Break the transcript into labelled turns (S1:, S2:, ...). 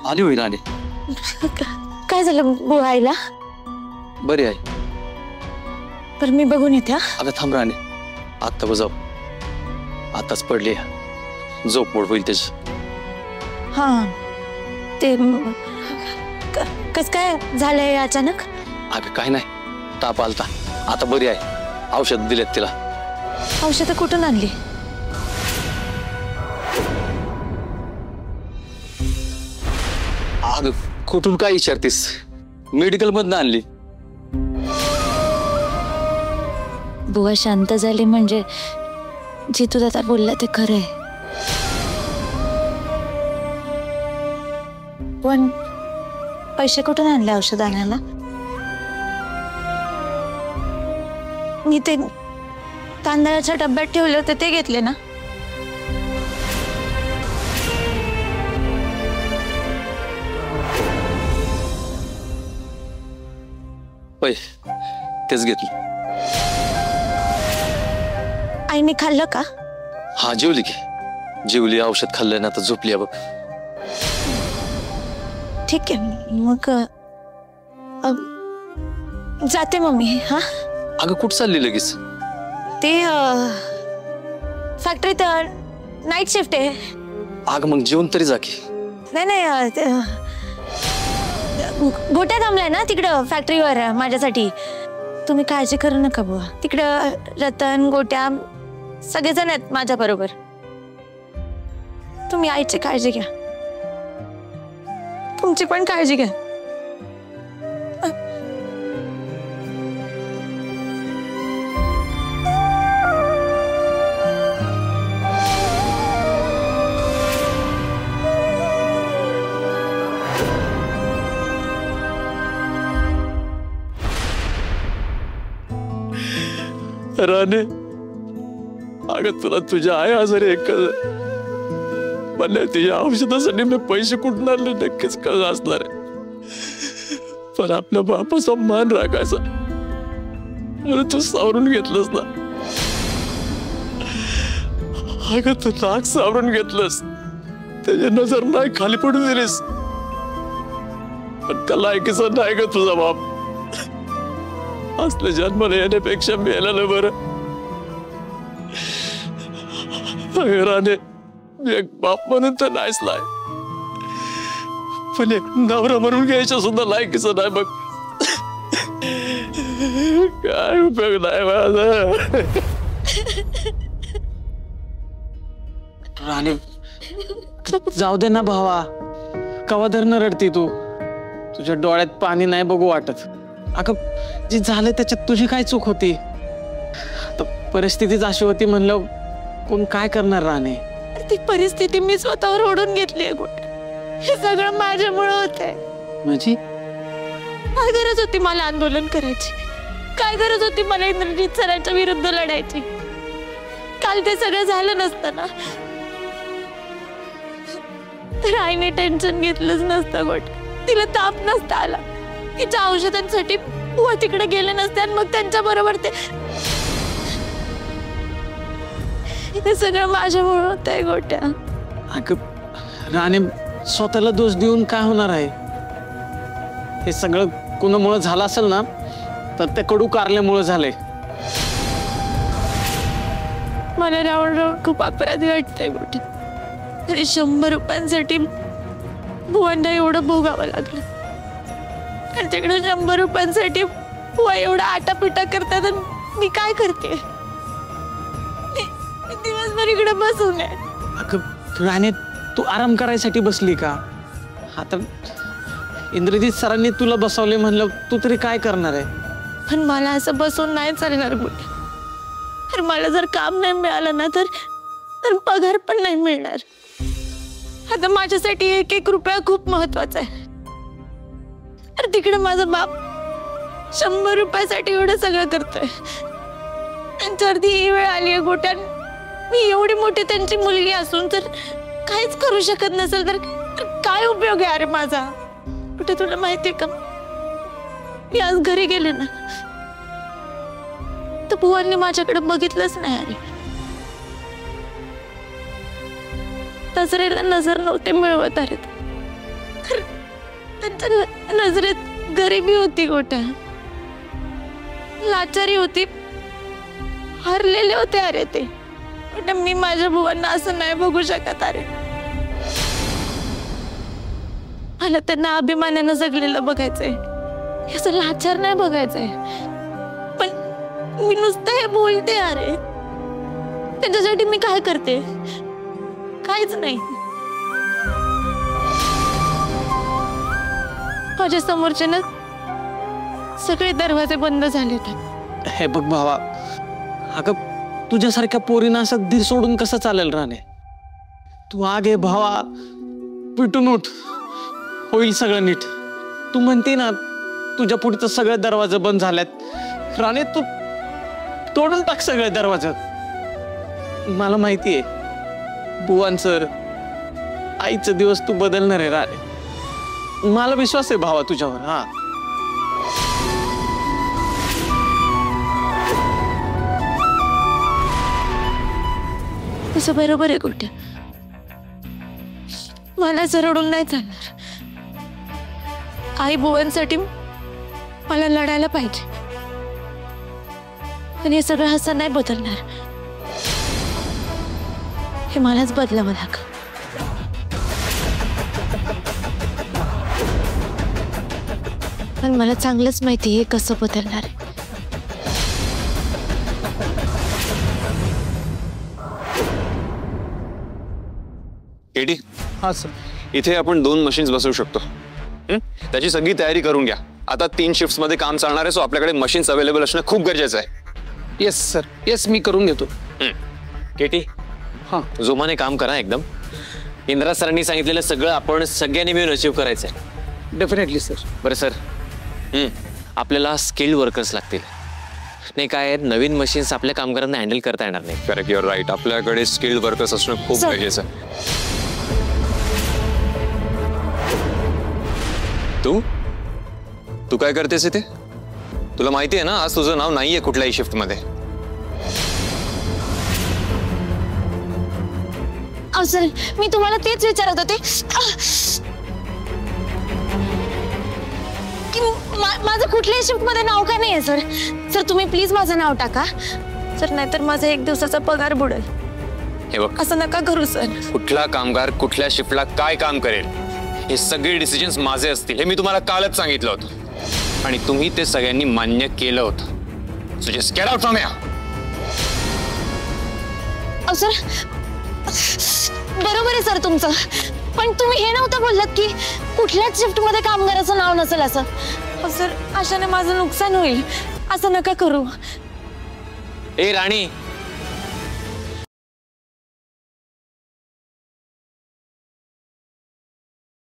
S1: आली होईल आली.
S2: काय झालं बुवायला?
S1: बरी आहे.
S2: पर मी बघून येते.
S1: अगं थांब राणे, आत्ता बजाव. आताच पडली, झोप मोड होईल त्याची.
S2: हा ते कस काय झालंय अचानक?
S1: अगं काय नाही, ताप आलता. आता बरी आहे, औषध दिलेत तिला.
S2: औषधं कुठून आणली?
S1: अगं कुठून काय विचारतीस? मेडिकल मधनं आणली.
S2: बुवा शांत झाली म्हणजे जितू दादा बोलला ते खरं आहे. पण पैसे कुठून आणले औषध आणायला? मी ते तांदळाच्या डब्यात ठेवले होते ते घेतले ना?
S1: होय, तेच घेतलं.
S2: आईने खाल्लं का?
S1: हा जेवली की. जेवली, औषध खाल्लं ना, तर झोपली बघ.
S2: ठीक आहे मग जाते मम्मी. हा
S1: अगं कुठं चालली लगेच?
S2: ते फॅक्टरीत नाईट शिफ्ट आहे.
S1: अगं मग जेवण तरी जा की.
S2: नाही गोट्या थांबलाय ना तिकडं फॅक्टरीवर माझ्यासाठी. तुम्ही काळजी करू नका बुवा. तिकडं रतन गोट्या सगळेजण आहेत माझ्या बरोबर. तुम्ही आईची काळजी घ्या, तुमची पण काळजी घ्या.
S1: राणे, अगं तुला तुझ्या आई आजारी एक म्हणल्या तिच्या औषधासाठी मी पैसे कुठून आणले नक्कीच कळलं असणार आहे. पण आपल्या बापाचा मान राखायचा म्हणून तू सावरून घेतलंस ना. अगं तू नाक सावरून घेतलंस, त्याची नजर नाही खाली पडून दिलीस. पण त्याला ऐकायचा नाही ग तुझा बाप. असल्या जन्माला येण्यापेक्षा मेलेलं बरं. राणे, एक बाप म्हणून तर नाहीच लाय, पण एक नवरा म्हणून घ्यायच्या सुद्धा लायकीचं नाही बघ. काय उपयोग नाही माझा.
S3: राणे जाऊ दे ना भावा, कवा धरणं रडती तू? तुझ्या डोळ्यात पाणी नाही बघू वाटत. अगं जे झालं त्याच्यात तुझी काय चूक होती? परिस्थितीच अशी होती म्हणलं कोण काय करणार राणे?
S2: ती परिस्थिती मी स्वतःवर ओढून घेतली आहे. हे सगळं माझ्यामुळे होतंय.
S3: म्हणजे
S2: काय गरज होती मला आंदोलन करायची? काय गरज होती मला इंद्रजित सरांच्या विरुद्ध लढायची? काल ते सगळं झालं नसतं ना तर आईने टेन्शन घेतलंच नसतं. तिला ताप नसता आला, तिच्या औषधांसाठी बुवा तिकडे गेले नसते आणि मग त्यांच्या बरोबर ते सगळं माझ्यामुळे होतंय गोट्या.
S3: अगं राणे, स्वतःला दोष देऊन काय होणार आहे? हे सगळं कोणामुळे झालं असेल ना तर त्या कडू कारल्यामुळे झालंय.
S2: मला राहून राहून खूप अपराधी वाटतंय गोट्या. तरी 100 रुपयांसाठी बुवांना एवढं भोगावं लागलं. आणि तिकडे 100 रुपयांसाठी बुवा एवढा आटापिटा करतात आणि मी काय करते? दिवसभर इकडे बसून आहे.
S3: अगं राणे, तू आराम करायसाठी बसली का? आता इंद्रजित सरांनी तुला बसवले म्हणलं, तू तरी काय करणार आहे?
S2: पण मला असं बसून नाही चालणार बुड्या. तर मला जर काम नाही मिळालं ना तर पगार पण नाही मिळणार. आता माझ्यासाठी 1-1 रुपया खूप महत्वाचा आहे. तर तिकडे माझा बाप 100 रुपयासाठी एवढं सगळं करतोय. त्यांच्यावरती ही वेळ आली आहे गोट्या. मी एवढी मोठी त्यांची मुलगी असून तर काहीच करू शकत नसेल तर काय उपयोग आहे अरे माझा? कुठे तुला माहितीये का, मी आज घरी गेले ना तर बुवांनी माझ्याकडे बघितलंच नाही. अरे दसऱ्याला नजर नव्हते मिळवत अरे. त्यांच्या नजरेत गरिबी होती गोट्या, लाचारी होती, हरलेले होते अरे ते. गोट्या मी माझ्या बुवांना असं नाही बघू शकत अरे. मला त्यांना अभिमानानं जगलेलं बघायचंय, असं लाचार नाही बघायचंय. पण मी नुसतं हे बोलते अरे, त्याच्यासाठी मी काय करते? काहीच नाही. माझ्या समोरचे ना सगळे दरवाजे बंद झाले.
S3: हे बघ भावा, अगं तुझ्यासारख्या पोरीनं असं धीर सोडून कसं चालेल राणे? तू आगे भावा, पिटून उठ, होईल सगळं नीट. तू म्हणते ना तुझ्या पुढचं सगळे दरवाजे बंद झाल्यात, राणे तू तोडून टाक सगळे दरवाजे. मला माहितीये बुवांचं आईचं दिवस तू बदलणार आहे राणे. मला विश्वास आहे भावा तुझ्यावर. हा
S2: तसं बरोबर आहे गोट्या, मला रडून नाही चालणार. आई बुवांसाठी मला लढायला पाहिजे, आणि हे सगळं असं नाही बदलणार. हे मलाच बदलावं लागेल. पण मला चांगलंच माहिती आहे कसं बदलणार आहे.
S4: केटी,
S3: हा सर.
S4: इथे आपण 2 मशीन्स बसवू शकतो. त्याची सगळी तयारी करून घ्या. आता 3 शिफ्ट्स मध्ये काम चालणार आहे, सो आपल्याकडे मशीन्स अवेलेबल असणं खूप गरजेचं आहे.
S3: येस सर, येस, मी करून घेतो.
S4: केटी,
S3: हा
S4: जोमाने काम करा एकदम. इंद्रा सरांनी सांगितलेलं सगळं आपण सगळ्यांनी मिळून अचीव्ह करायचं आहे.
S3: Definitely sir.
S4: बरं सर, आपल्याला स्किल्ड वर्कर्स लागतील. नाही काय, नवीन मशीन्स आपल्या कामगारांना हँडल करता येणार नाही. Correct, your right. आपल्याकडे स्किल्ड वर्कर्स असणं खूप गरजेचं आहे. तू काय करतेस इथे? तुला माहिती आहे ना आज तुझं नाव नाहीये कुठल्याही शिफ्ट मध्ये.
S2: सर, मी तुम्हाला तेच विचारत होते की माझं कुठल्याही शिफ्ट मध्ये नाव का नाहीये. सर सर तुम्ही प्लीज माझं नाव टाका सर, नाहीतर माझा 1 दिवसाचा पगार बुडेल.
S4: हे बघ,
S2: असं नका करू सर.
S4: कुठला कामगार कुठल्या शिफ्टला काय काम करेल हे सगळे डिसिजन्स माझे असतील, हे मी तुम्हाला कालच सांगितलं होतं, आणि तुम्ही ते सगळ्यांनी मान्य केलं होतं. So just get out from here.
S2: Sir बरोबर आहे सर तुमचं, पण तुम्ही हे नव्हतं बोललात की कुठल्याच शिफ्ट मध्ये कामगाराचं नाव नसेल असं. सर अशाने माझं नुकसान होईल, असं नका करू.
S4: ए राणी,